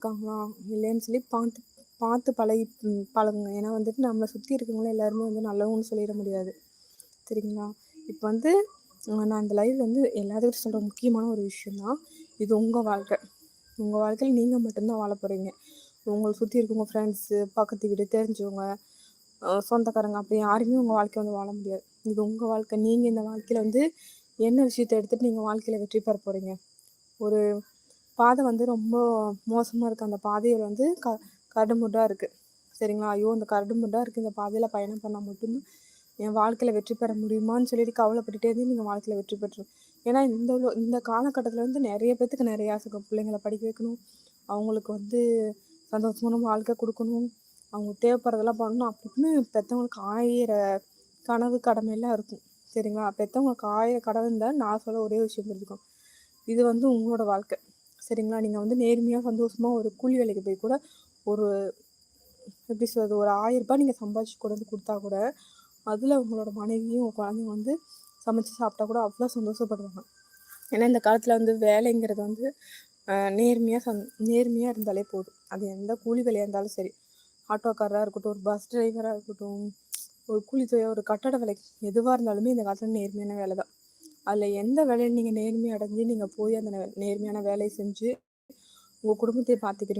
இருக்காங்களா இல்லைன்னு சொல்லி பார்த்து பார்த்து பழகுங்க. ஏன்னா வந்துட்டு நம்மளை சுற்றி இருக்கவங்களும் எல்லாருமே வந்து நல்லவங்கன்னு சொல்லிட முடியாது. சரிங்களா? இப்போ வந்து நான் இந்த லைவ் வந்து எல்லாத்துக்கிட்ட சொல்கிற முக்கியமான ஒரு விஷயம்தான். இது உங்கள் வாழ்க்கை. உங்கள் வாழ்க்கையில் நீங்கள் மட்டும்தான் வாழ போகிறீங்க. உங்களை சுற்றி இருக்கவங்க ஃப்ரெண்ட்ஸு, பக்கத்து வீடு, தெரிஞ்சவங்க, சொந்தக்காரங்க அப்படி யாருமே உங்கள் வாழ்க்கையை வந்து வாழ முடியாது. இது உங்கள் வாழ்க்கை. நீங்கள் இந்த வாழ்க்கையில் வந்து என்ன விஷயத்தை எடுத்துகிட்டு நீங்கள் வாழ்க்கையில் வெற்றி பெற போகிறீங்க. ஒரு பாதை வந்து ரொம்ப மோசமாக இருக்குது. அந்த பாதையில் வந்து கரடுமுரடாக இருக்குது. சரிங்களா? ஐயோ இந்த கரடுமுரடாக இருக்குது, இந்த பாதையில் பயணம் பண்ணால் மட்டும்தான் என் வாழ்க்கையில் வெற்றி பெற முடியுமான்னு சொல்லிட்டு கவலைப்பட்டுட்டே இருந்து நீங்கள் வாழ்க்கையில் வெற்றி பெற்றுரும். ஏன்னா இந்த காலகட்டத்தில் வந்து நிறைய பேர்த்துக்கு நிறைய ஆசை. பிள்ளைங்களை படிக்க வைக்கணும், அவங்களுக்கு வந்து சந்தோஷமான வாழ்க்கை கொடுக்கணும், அவங்க தேவைப்படுறதெல்லாம் பண்ணணும் அப்படின்னு பெற்றவங்களுக்கு 1000 கனவு கடமையெல்லாம் இருக்கும். சரிங்களா? பெற்றவங்களுக்கு 1000 கனவு இருந்தால் நான் சொல்ல ஒரே விஷயம் புரிஞ்சுக்கணும். இது வந்து உங்களோட வாழ்க்கை. சரிங்களா? நீங்கள் வந்து நேர்மையாக சந்தோஷமாக ஒரு கூலி வேலைக்கு போய் கூட ஒரு எப்படி சொல்கிறது, ஒரு 1000 ரூபாய் நீங்கள் சம்பாதிச்சு கொண்டு வந்து கொடுத்தா கூட அதில் உங்களோட மனைவியும் உங்கள் குழந்தைங்க வந்து சமைச்சு சாப்பிட்டா கூட அவ்வளோ சந்தோஷப்படுவாங்க. ஏன்னா இந்த காலத்தில் வந்து வேலைங்கிறது வந்து நேர்மையாக இருந்தாலே போதும். அது எந்த கூலி வேலையாக இருந்தாலும் சரி, ஆட்டோக்காரராக இருக்கட்டும், ஒரு பஸ் டிரைவராக இருக்கட்டும், ஒரு கூலி தொழில், ஒரு கட்டட வேலை, எதுவாக இருந்தாலுமே இந்த காலத்தில் நேர்மையான வேலை தான். அதில் எந்த வேலையை நீங்கள் நேர்மையை அடைஞ்சு நீங்கள் போய் அந்த நேர்மையான வேலையை செஞ்சு உங்கள் குடும்பத்தை பார்த்துக்கிறீங்க